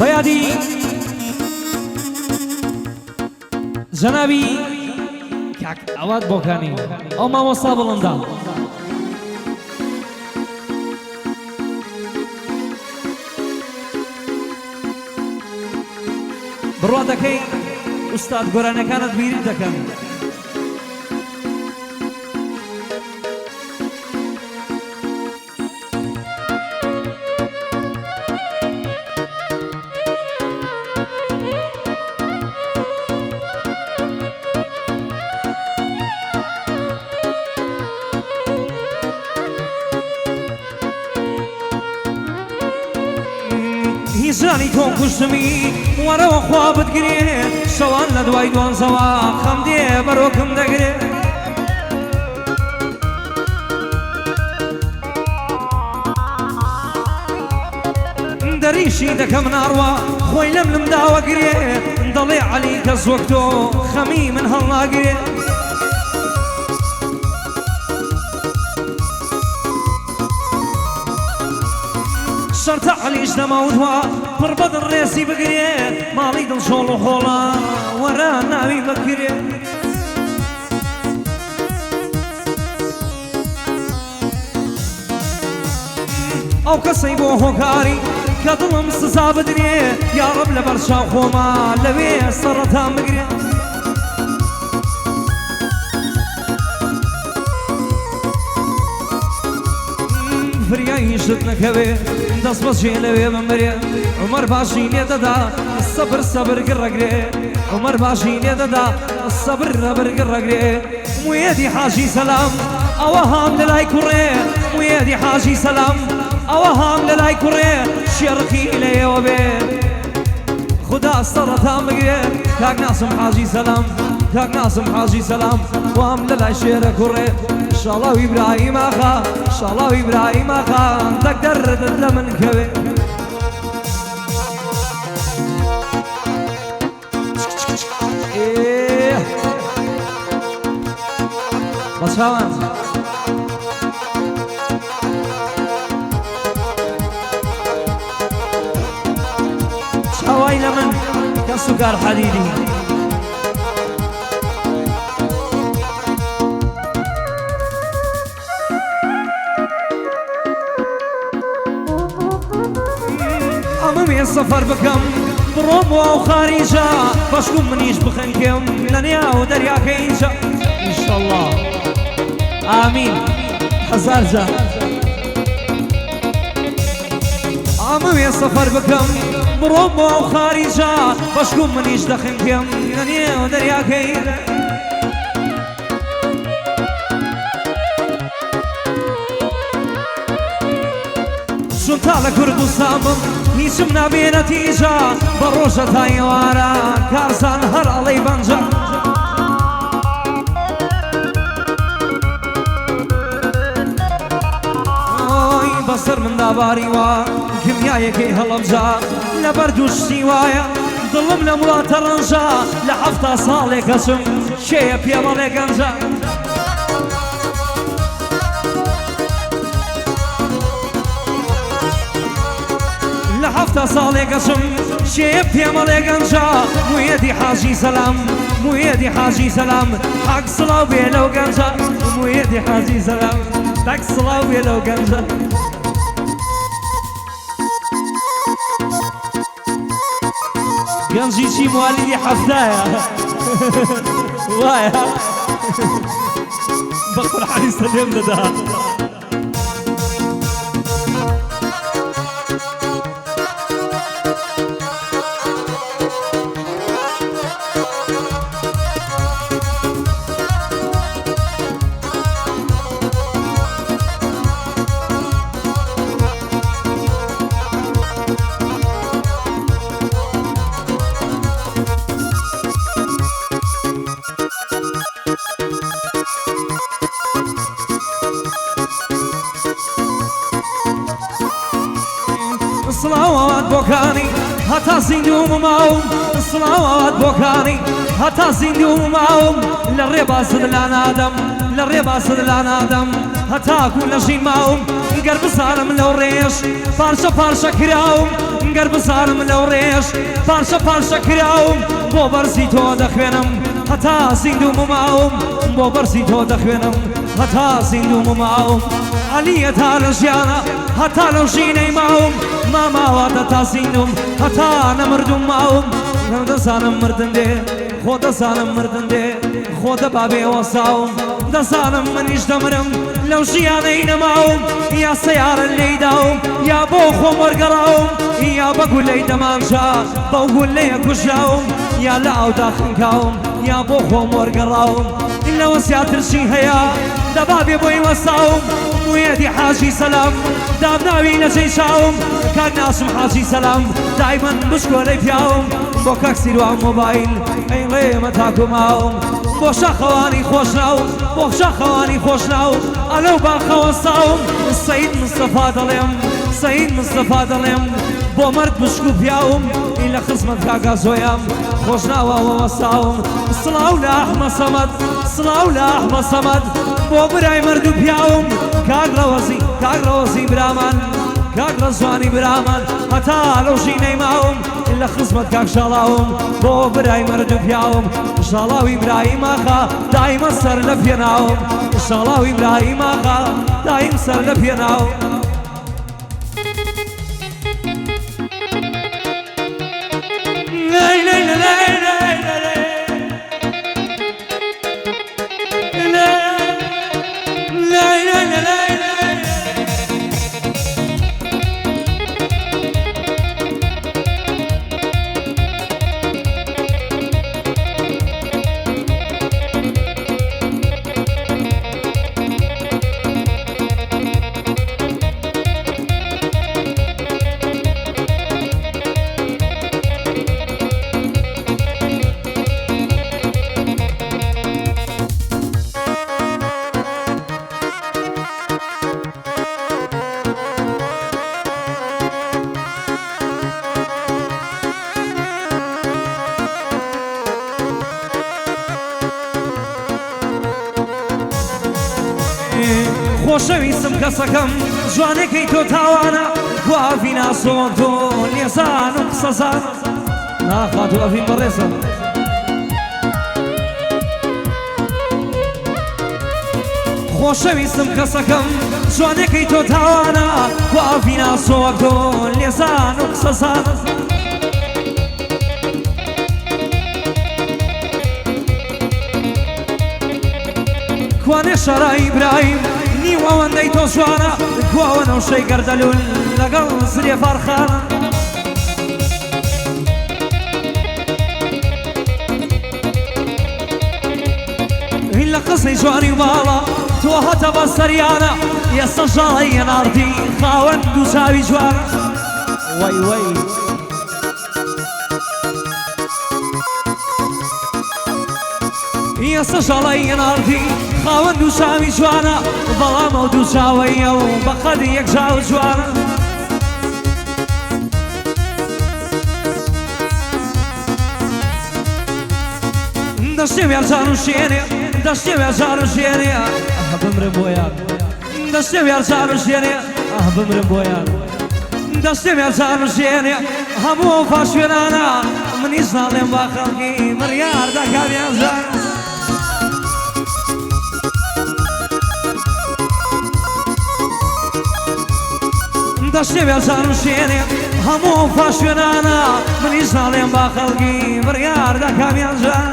بيادي جنابي كاك عواد بوكاني او ما وصاب لندا بروادكي استاذ قرانا كانت بيريدك هیزانی تۆ کوشتمی وەرەوە خوا بتگرێ شەوان لە دوای دوانزەوە خەم دێ بەرۆکم دەگرێ دەریشی دەکەم ناڕوا خۆی لەم داوەگرێ دەڵێ عەلی کەس وەک تۆ خەمی من هەڵناگرێ شرط علیش دەماوتوە پڕ بەدڵ ڕێزی بگرێ ماڵی دڵشۆڵ و خۆڵە وەرە ناوی بکرێ ئەو کەسەی بۆ هۆکاری کە دڵم سزا بدرێ یاڕەب لە بەرچاو خۆما لەوێ سەرەتان بگرێ فریاییشت نەکەوێ دەست بەجێ لەوێ بمرێ عومەر باشی لێ دەدا سەبر گڕەگرێ عومەر باشی لێ دەدا سەبر گڕەگرێ موێدی حاجی سەلام ئەوە هام لە لای کوڕێ موێدی حاجی سەلام ئەوە هام لە لای کوڕێ شێڕقی لەیەوە بێ خدا سەرەتان بگرێ کاک ناسم حاجی سەلام کاک ناسم حاجی سەلام وام لە لای شێرە کوڕێ شاڵاو ئیبراهیم ئاخا شاڵاو ئیبراهیم ئاخا دەک دەردت لە من کەوێ بەچاوان چاوای لە من کە سوگار حەدیدی سفر بکەم بڕۆم بۆ ئەو خاریجە بەشکوم منیش بخەنکێم لە نێو دەریاکە ئینجا ئینشەڵڵا ئامین هەزار جا ئامەوێ سەفەر بکەم بڕۆم بۆ ئەو خاریجە بەشکوم منیش دەخەنکێم لە نێو دەریاکە ئینجا چون تا لە کوردستان بم هیچم نابێنە تیژە بە ڕۆژە تا ئێوارە کارزان هەر ئەڵەی بەنجە ئۆی بەسەر مندا باریوە کیمیایەکەی هەڵەبجا لە بەردوشتی وایە دڵم لە وڵاتە ڕەنجە لە حەفتا ساڵێک کەچم شێیە پێمەڵێ گەنجە حفتا ساڵێک گەچم شێ پێمەڵێ گەنجە موێدی حاجی سەلام موێدی حاجی سەلام حەق سڵاو بێ لەو گەنجە موێدی حاجی سەلام تەک سڵاو بێ لەو گەنجە گەنجی چی موالیدی حەفتایە وایە بە قورحانی سەلێم دەدا سڵاوات بۆکانی هەتا زیندوم و ماوم سڵاوات بۆکانی هەتا زیندوم و ماوم لە ڕێ باست لا نادەم لە ڕێ باست لا نادەم هەتاکو لە ژین ماوم گەر بزانم لەو ڕێژ پارچە پارچە کراوم گەر بزانم لەو ڕێژ پارچە پارچە کراوم بۆ بەرزی تۆ دەخوێنم هەتا زیندوم و ماوم بۆ بەرزی تۆ دەخوێنم هەتا زیندوم و ماوم عەلیە تا لە ژیانە هەتا لەو ژینەی ماوم ماماواتە تا زیندوم هەتا نەمردوم ماوم دەزانم مردن دێ خۆ دەزانم مردن دێ خۆ دەبا بێوەساوم دەزانم منیش دەمرم لەو ژیانەی نەماوم یا سەیارە لێی داوم یا بۆ خۆم وەرگەڕاوم یا بە گولەی دەمانجا بەو گولەیە کوژراوم یا لە ئاودا خنکاوم یا بۆ خۆم وەرگەڕاوم لەوە زیاتر چی هەیە دەبا بێ بۆی وەساوم موێدی حاجی سەلام دابناوی لە جێی چاوم کاک ناسم حاجی سەلام دایمەن بشکۆلەی پیاوم بۆ کەک سیروان مۆبایل ئەی ڕێمە تاکو ماوم بۆ شاخەوانی خۆشناو بۆ شاخەوانی خۆشناو ئەلەو باخەوە ساوم سەید مستەفا دەڵێم سەید مستەفا دەڵێم بۆ مرد بشک و پیاوم ئی لە خزمەت کاکا زۆیام خۆشناوەوە وەساوم سڵاو لە ئەحمە سەمەد سڵاو لە ئەحمە سەمەد بۆ برای مرد و پیاوم کاک ڕەوەزی برامان کاک ڕەزوانی برامان هەتا لەو ژینەی ماوم لە خزمەت کاک شاڵاوم بۆ برای مرد و پیاوم شاڵاوی برایم ئاخا دایمە سەر لە پێناوم شاڵاوی برایم ئاخا دایم سەر لە پێناوم خۆشەویستم کەسەکەم جوانەکەی تۆ تاوانە گوافی ناسۆم تۆ لێزان و قسەزان ناخات و ئەڤین بەڕێزە خۆشەویستم کەسەکەم جوانەکەی تۆ تاوانە گوافی ناسۆم تۆ لێزان و قسەزان کوانێ شەڕای برایم نیو ئەوەندەی تۆ جوانە گواوە نەوشەی گەردەلول لەگەڵ زرێ فارخانە هین لە قسەی جوانی و باڵە تۆ هەتە بە سەریانە ئێستا ژاڵی هێناردی خاوەند و چاوی جوانە وەی وەی ئێستا ژاڵی هێناردی خاوەند و چاوی جوانە بەڵام ئەو دوو چاوەیە و بە قەدی یەک چاو جوانە دەشتێ وێرجان و شێنێ دەشتێ وێرجان و شێنێ بمرم بۆیان دەشتێ وێرجان و شێنێ بمرم بۆیان دەشتێ وێرجان و شێنێ هەموو ئەو پاشوێنانە منیش ناڵێم با خەڵکی مڕیار دەکاویان زان دەشتێ وێرجان و شێنێ هەموو ئەو پاشوێنانە منیش ناڵێم با خەڵکی مڕیار دەکاویان زان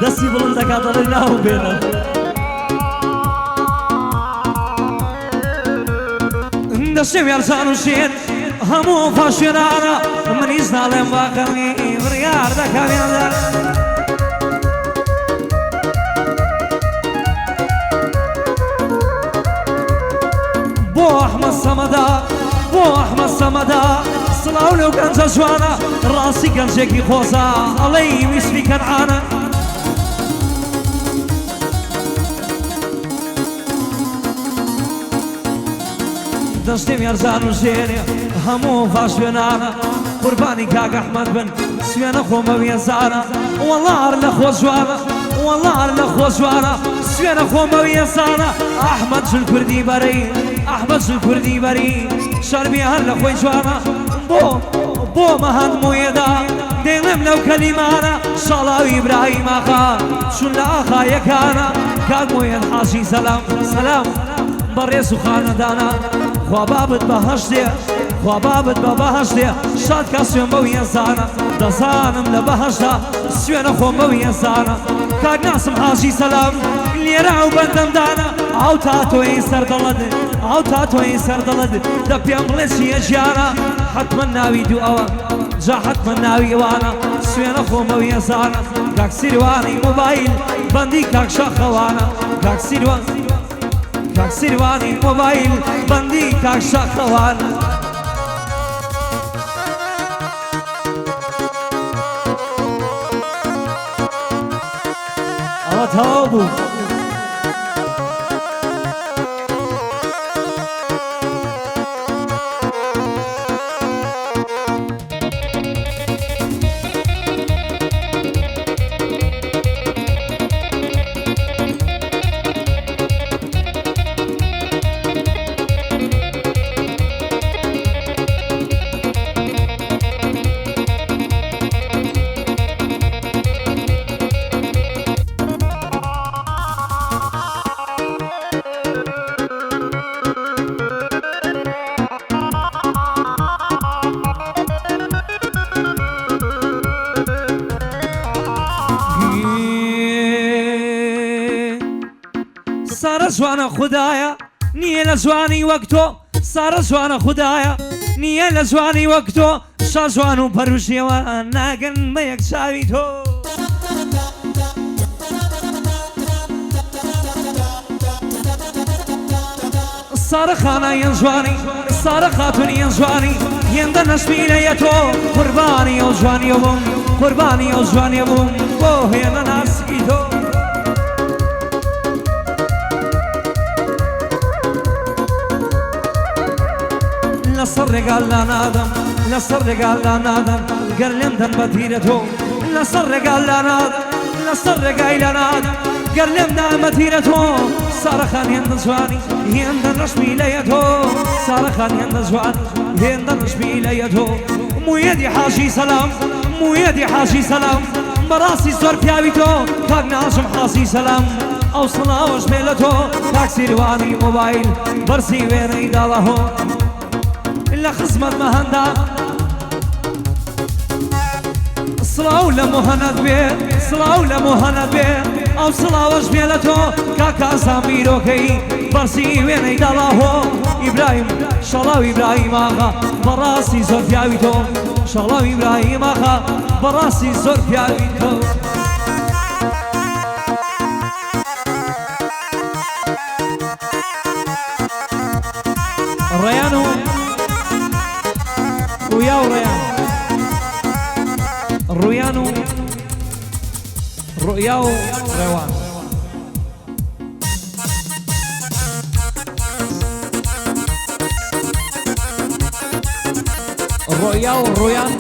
دەستی بڵند دەکات دەڵێ ناو بێنە دەشتێ وێرجان و شێن هەموو پاشوێنانە منیش ناڵێم با خەڵکی بڕیار دەکاویان زان بۆ ئەحمەد سەمەدا بۆ ئەحمەد سەمەدا سڵاو لە لو گەنجە جوانە ڕاستی گەنجێکی خۆزە ئەڵەی ویسپی کەنعانە دەستێم یارزان و ژێنێ هەموو ڤاش وێنانە قوربانی کاک ئەحمەد بن سوێنە خۆمە وێزانە وەڵا هەر لە خۆ جوانە وەڵا هەر لە خۆ جوانە سوێنە خۆمە وێزانە ئەحمەد جل کوردی بەرەی ئەحمەد جل کوردی بەری شەرمی هەر لە خۆی جوانە بۆ مەهەند موێدا دێڵێم لەو کەلیمانە شەڵاوی ئیبراهیم ئاغا چون لە ئاغایەکانە کاک موێن حاجی سەلام سەلام بەڕێز و خانەدانە خوا بابت بەهەشتێ خوا بابت بە بەهەشتێ شاد کا سوێن بەو یێزانە دەزانم لە بەهەشتا سوێنە خۆم بەو یێزانە کاک ناسم حاجی سەلام لێرە ئەو بەندەمدانە ئەو تا تۆی سەردەڵەت ئەو تا تۆی سەردەڵەت دە پێم بڵێ چیە ژیانە حتمما ناوی دوو ئەوە جا حتمما ناوی ئەوانە سوێنە خۆم بەو یێزانە کاک سیروانی مۆبایل بەندی کاک شاخەوانە کاک سیروانی مۆبایل بەندی کاک شاخەوانە ئەوە تەواو بوو سارە جوانە خوددایە نییە لە جوانی وەک تۆ سارە جوانە خوددایە نییە لە جوانی وەک تۆ شا جوان و پەروشیەوە ناگەن بە یەک چاوی تۆ سارە خانە یەن جوانی سارە خاتون یەن جوانی هێندە نەشمیلەیە تۆ قوربانی ئەو جوانیە بووم قوربانی ئەو جوانیە بووم بۆ هێنە ناسکی تۆ لەسەر ڕێگال لا نادەم لەسەر ڕێگال لا نادەم گەر لێم دەن بە تیرە تۆ لەسەر ڕێگال لا نادەم لەسەر ڕێگای لا نادەم گەر لێم دان بە تیرە تۆ سارەخان هێندە جوانی هێندە ڕەشمیلەیە تۆ سارەخان هێندە جوانی هێندە ڕەشمیلەیە تۆ مویەدی حاجی سەلام مویەدی حاجی سەلام بەڕاستی زۆر پیاوی تۆ کاک ناژم حاجی سەلام ئەو سڵاوەش بێ لە تۆ کاک سیروانی مۆبایل بەرسی وێنەی داڵەهۆ لە خزمەت مەهەندا سڵاو لە مۆهەنەت بێ سڵاو لە مۆهەنەت بێ ئەو سڵاوەش بێ لە تۆ کاکازان بیرۆکەی بەرسی وێنەی دەڵاهۆ ئیبراهیم شەڵاو ئیبراهیم ئاغا بەڕاستی زۆر پیاوی تۆ شەڵاو ئیبراهیم ئاغا بەڕاستی زۆر پیاوی تۆ ڕێیان و ویا و ڕێیان ڕویان و ڕویا و ڕێوان ڕویا و ڕویان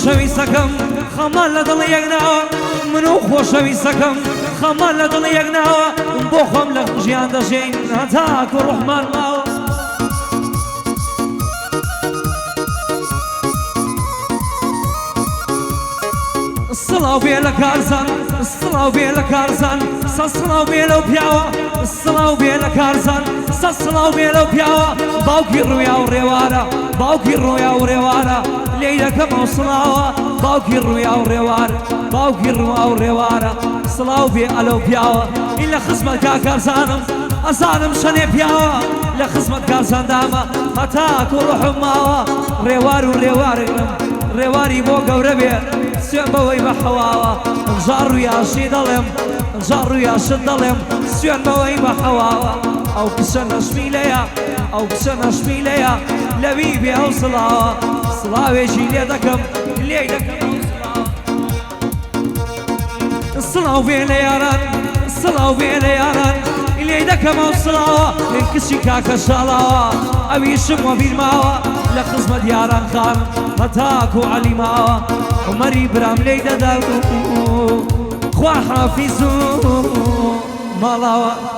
خۆشەویستەکەم خەمان لە دڵ یەک ناوە من و خۆشەویستەکەم خەمان لە دڵ یەک ناوە بۆ خۆم لە ژیان دەژین هەتاکو ڕوحمان ماوە سڵاو بێ لە کارزان سڵاو بێ لە کارزان سە سڵاو بێ لەو پیاوە سڵاو بێ لە کارزان سە سڵاو بێ لەو پیاوە باوکی ڕویا و ڕێوارە باوکی ڕویا و ڕێوارە لێی دەکەمە و سڵاوە باوکی ڕویا و ڕێوارە باوکی ڕویا و ڕێوارە سڵاو بێ ئەلەو پیاوە ئین لە خزمەت کاکارزانم ئەزانم شەنێ پیاوە لە خزمەت کارزاندامە هەتاکو ڕوحم ماوە ڕێوار و ڕێوارێنم ڕێواری بۆ گەورە بێ سوێن بەوەی بە حەواوە ئەنجار ڕویاشی دەڵێم ئەنجار ڕویاشت دەڵێم سوێن بەوەی بە حەواوە ئەو کچە نەشمیلەیە ئەو کچە نەشمیلەیە لەوی بێ ئەو سڵاوە سڵاوێکی لێ دەکەم لێی دەکەم سڵاو بێ لە یاران سڵاو بێ لە یاران لێی دەکەم ئەو سڵاوە لێ کچی کاکە شاڵاوە ئەویشم وە بیرماوە لە خزمەت یاران خانم هەتاکو عەلیماوە عومەری برام لێی دەدا خوا حافیز و ماڵاوە